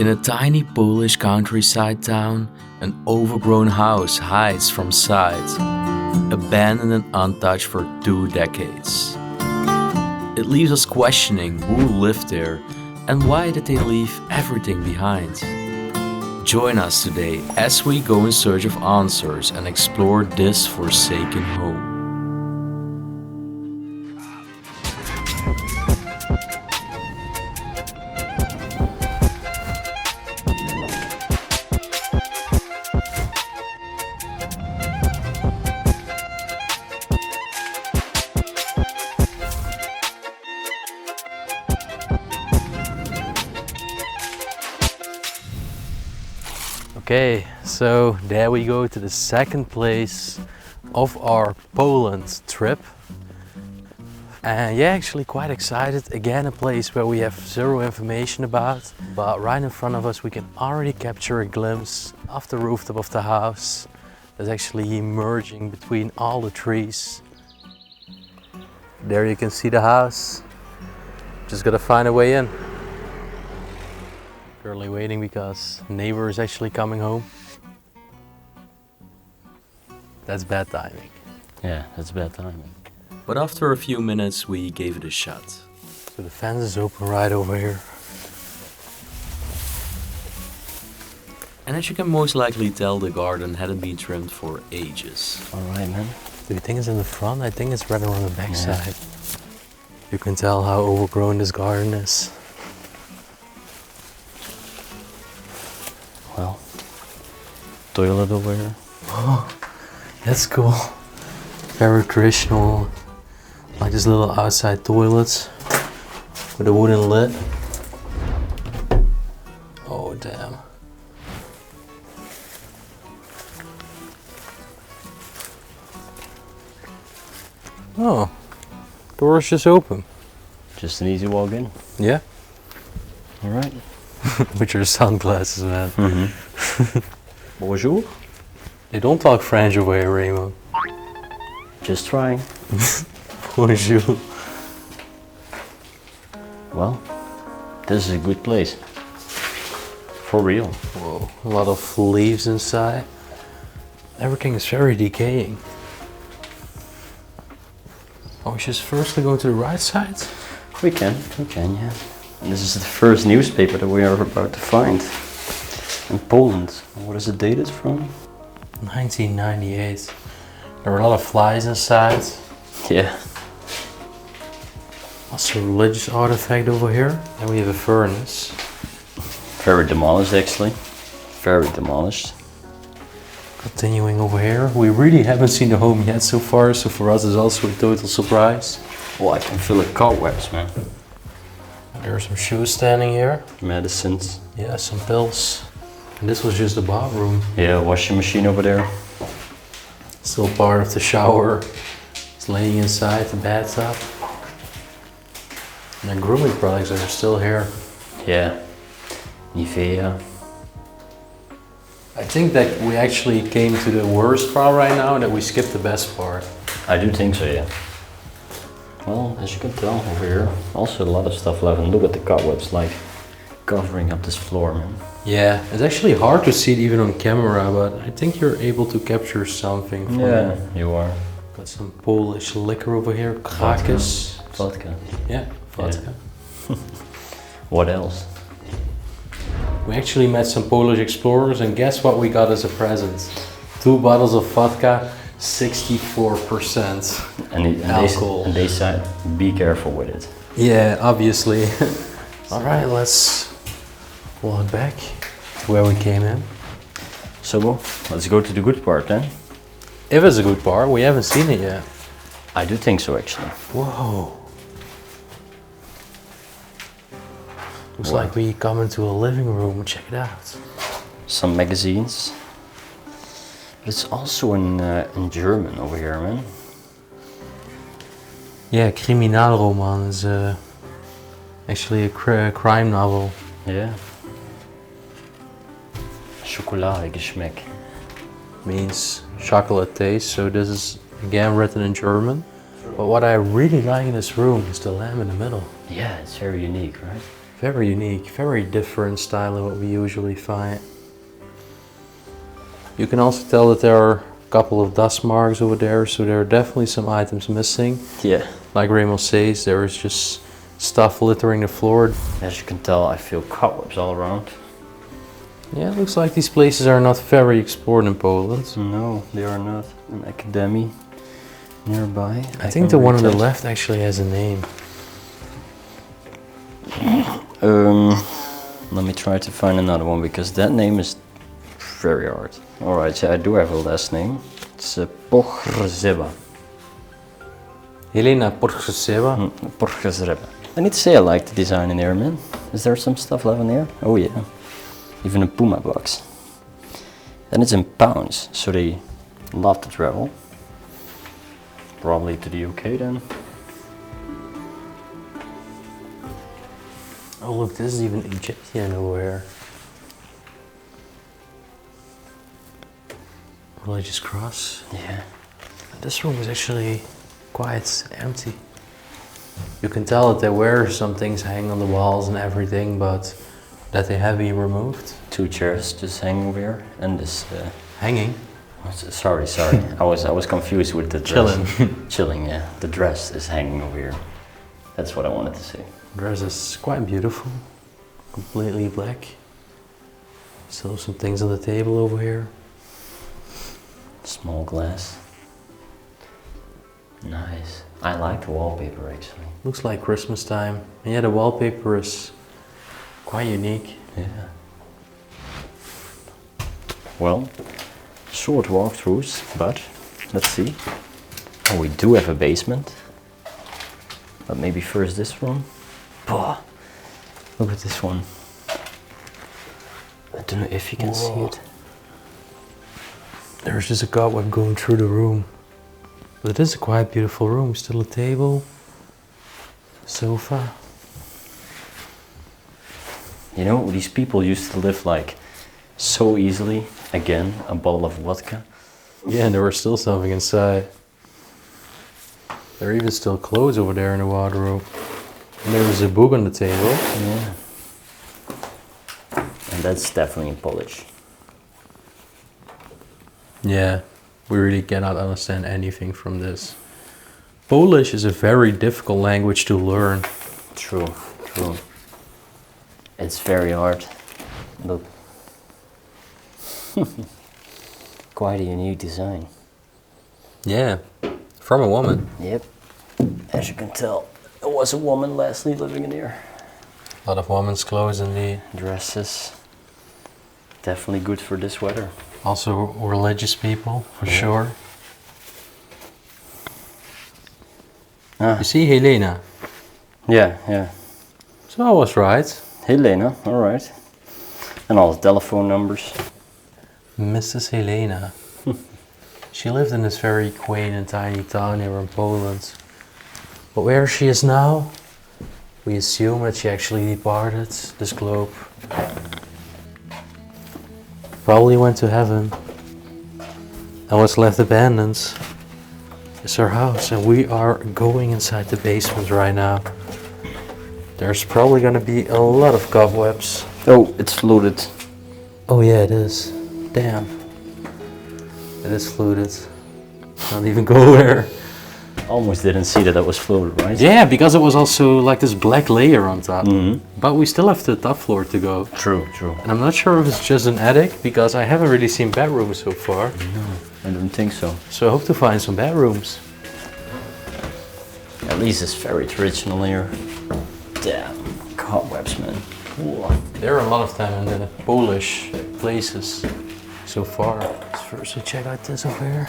In a tiny Polish countryside town, an overgrown house hides from sight, abandoned and untouched for 2 decades. It leaves us questioning who lived there and why did they leave everything behind. Join us today as we go in search of answers and explore this forsaken home. Okay, so there we go to the second place of our Poland trip. And yeah, actually quite excited. Again, a place where we have zero information about, but right in front of us we can already capture a glimpse of the rooftop of the house that's actually emerging between all the trees. There you can see the house. Just gotta find a way in. Currently waiting because neighbor is actually coming home. That's bad timing. Yeah, that's bad timing. But after a few minutes we gave it a shot. So the fence is open right over here. And as you can most likely tell, the garden hadn't been trimmed for ages. Alright, man. Do you think it's in the front? I think it's rather on the back side. You can tell how overgrown this garden is. Well, toilet over here. Oh, that's cool. Very traditional, like this little outside toilets with a wooden lid. Oh damn. Oh, door is just open. Just an easy walk in. Yeah. Alright. With your sunglasses, man. Bonjour. They don't talk French over here, Raymond. Just trying. Bonjour. Well, this is a good place. For real. Whoa, a lot of leaves inside. Everything is very decaying. Oh, we should firstly go to the right side? We can, yeah. And this is the first newspaper that we are about to find in Poland. What is it dated from? 1998. There were a lot of flies inside. Yeah. Also a religious artifact over here. And we have a furnace. Very demolished actually. Very demolished. Continuing over here. We really haven't seen the home yet so far, so for us it's also a total surprise. Oh, I can feel the cobwebs, man. There are some shoes standing here. Medicines. Yeah, some pills. And this was just the bathroom. Yeah, washing machine over there. Still part of the shower. It's laying inside the bathtub. And the grooming products are still here. Yeah. Nivea. I think that we actually came to the worst part right now and that we skipped the best part. I do think so, yeah. Well, as you can tell over here, also a lot of stuff left, and look at the cobwebs like covering up this floor, man. Yeah, it's actually hard to see it even on camera, but I think you're able to capture something from Yeah, it. you are. Got some Polish liquor over here, 𝗦𝘁cie𝗿𝘆𝗆. Vodka. Yeah, vodka. Yeah. What else? We actually met some Polish explorers and guess what we got as a present? 2 bottles of vodka, 64% alcohol. And they said, be careful with it. Yeah, obviously. All right, let's walk back to where we came in. So, well, let's go to the good part then. If it's a good part, we haven't seen it yet. I do think so, actually. Whoa. Looks like we come into a living room. Check it out. Some magazines. But it's also in German over here, man. Yeah, Kriminalroman is actually a crime novel. Yeah. 𝗦𝘁cie𝗿𝘆𝗶𝗲 Means chocolate taste, so this is again written in German. But what I really like in this room is the lamp in the middle. Yeah, it's very unique, right? Very unique, very different style than what we usually find. You can also tell that there are a couple of dust marks over there, so there are definitely some items missing. Yeah. Like Raymond says, there is just stuff littering the floor. As you can tell, I feel cobwebs all around. Yeah, it looks like these places are not very explored in Poland. No, they are not. An academy nearby. I think the one on the left actually has a name. Let me try to find another one because that name is very hard. Alright, so I do have a last name. It's 𝗏𝗏𝗏𝗏. Helena 𝗏𝗏𝗏𝗏𝗏. 𝗏𝗏𝗏𝗏𝗏. I need to say I like the design in there, man. Is there some stuff left in there? Oh yeah. Even a Puma box. And it's in pounds, so they love to travel. Probably to the UK then. Oh look, this is even Egyptian over here. Religious cross. Yeah. This room is actually quite empty. You can tell that there were some things hanging on the walls and everything, but that they have been removed. 2 chairs just hanging over here, and this. Hanging? Sorry. I was confused with the dress. Chilling. Chilling, yeah. The dress is hanging over here. That's what I wanted to say. The dress is quite beautiful. Completely black. Still some things on the table over here. Small glass. Nice. I like the wallpaper actually. Looks like Christmas time. And yeah, the wallpaper is quite unique. Yeah. Well, short walkthroughs, but let's see. Oh, we do have a basement. But maybe first this one. Oh, look at this one. I don't know if you can see it. There's just a cobweb going through the room. But it is a quite beautiful room. Still a table, sofa. You know, these people used to live like so easily. Again, a bottle of vodka. Yeah, and there was still something inside. There are even still clothes over there in the wardrobe. And there was a book on the table. Yeah. And that's definitely in Polish. Yeah, we really cannot understand anything from this. Polish is a very difficult language to learn. True. It's very hard. Look. Quite a unique design. Yeah, from a woman. Yep. As you can tell, it was a woman lastly living in here. A lot of women's clothes indeed. Dresses. Definitely good for this weather. Also religious people, for sure. You see Helena? Yeah. So I was right. Helena, alright. And all the telephone numbers. Mrs. Helena. She lived in this very quaint and tiny town here in Poland. But where she is now, we assume that she actually departed this globe. Probably went to heaven. And what's left abandoned is her house. And we are going inside the basement right now. There's probably gonna be a lot of cobwebs. Oh, it's flooded. Oh yeah, it is. Damn. It is flooded. Can't even go there. Almost didn't see that was flooded, right? Yeah, because it was also like this black layer on top. Mm-hmm. But we still have the top floor to go. True. And I'm not sure if it's just an attic, because I haven't really seen bedrooms so far. No, I don't think so. So I hope to find some bedrooms. At least it's very traditional here. Damn, cobwebs, man. Whoa. There are a lot of them in the Polish places so far. Let's first check out this over here.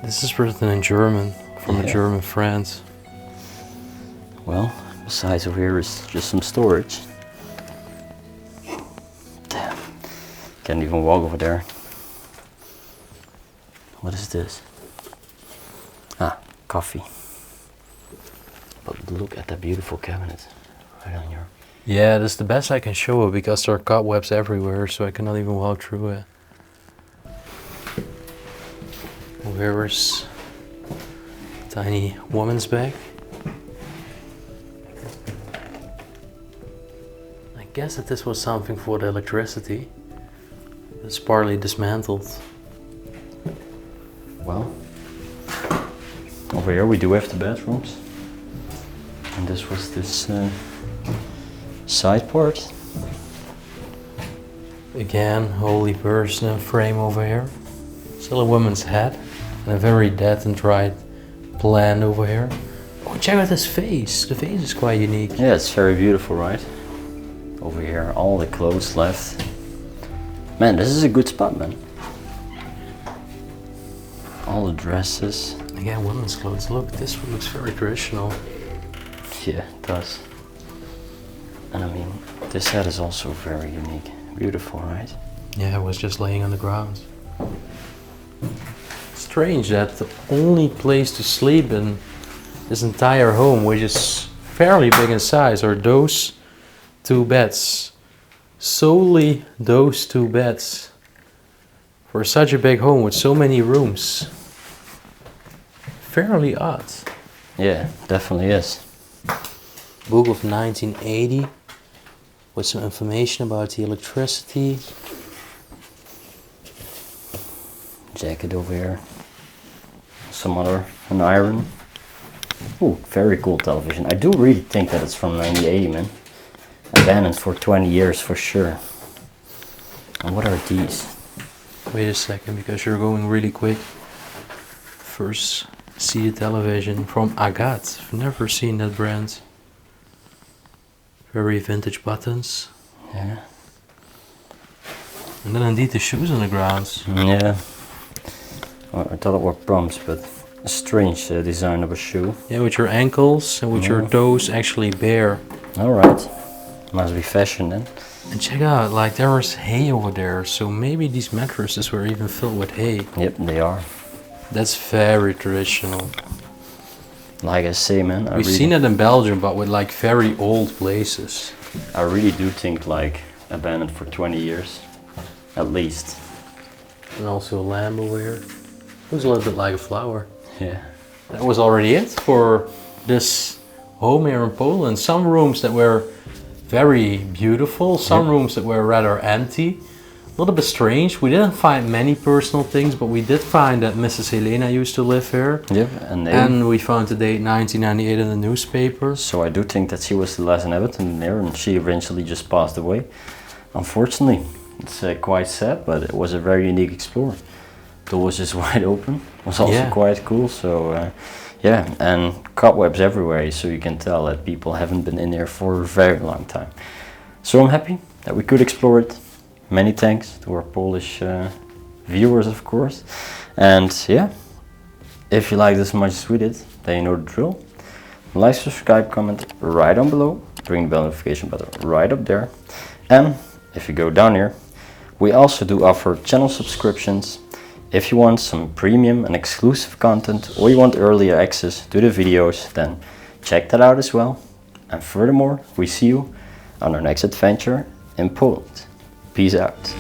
This is written in German, from a German friend. Well, besides over here is just some storage. Damn, can't even walk over there. What is this? Ah, coffee. But look at that beautiful cabinet right on your... Yeah, that's the best I can show it, because there are cobwebs everywhere, so I cannot even walk through it. Where is tiny woman's bag? I guess that this was something for the electricity. It's partly dismantled. Well, over here we do have the bedrooms. And this was this side part. Again, holy person frame over here. Still a woman's head. And a very dead and dried plant over here. Oh, check out this vase. The vase is quite unique. Yeah, it's very beautiful, right? Over here, all the clothes left. Man, this is a good spot, man. All the dresses. Again, women's clothes. Look, this one looks very traditional. Yeah, it does. And I mean, this set is also very unique. Beautiful, right? Yeah, it was just laying on the ground. Strange that the only place to sleep in this entire home, which is fairly big in size, are those two beds. Solely those two beds. For such a big home with so many rooms. Fairly odd. Yeah, definitely is. Book of 1980 with some information about the electricity. Jacket over here. Some other, an iron. Ooh, very cool television. I do really think that it's from 1980, man. Abandoned for 20 years for sure. And what are these? Wait a second, because you're going really quick. First, see the television from 𝗦𝘁cie. I've never seen that brand. Very vintage buttons. Yeah. And then indeed the shoes on the ground. Yeah. Well, I thought it were pumps, but a strange design of a shoe. Yeah, with your ankles and with your toes actually bare. Alright. Must be fashion then. And check out, like there was hay over there, so maybe these mattresses were even filled with hay. Yep, they are. That's very traditional. Like I say, man, We've seen it in Belgium, but with like very old places. I really do think like abandoned for 20 years, at least. And also a lamp over here. Looks a little bit like a flower. Yeah. That was already it for this home here in Poland. Some rooms that were very beautiful, some rooms that were rather empty. A little bit strange. We didn't find many personal things, but we did find that Mrs. Helena used to live here. Yep, And we found the date 1998 in the newspaper. So I do think that she was the last inhabitant there, and she eventually just passed away. Unfortunately, it's quite sad, but it was a very unique explorer. The door was just wide open. It was also quite cool. So yeah, and cobwebs everywhere, so you can tell that people haven't been in there for a very long time. So I'm happy that we could explore it. Many thanks to our Polish viewers, of course. And yeah, if you like this as much as we did, then you know the drill. Like, subscribe, comment right down below. Ring the bell notification button right up there. And if you go down here, we also do offer channel subscriptions. If you want some premium and exclusive content, or you want earlier access to the videos, then check that out as well. And furthermore, we see you on our next adventure in Poland. Peace out.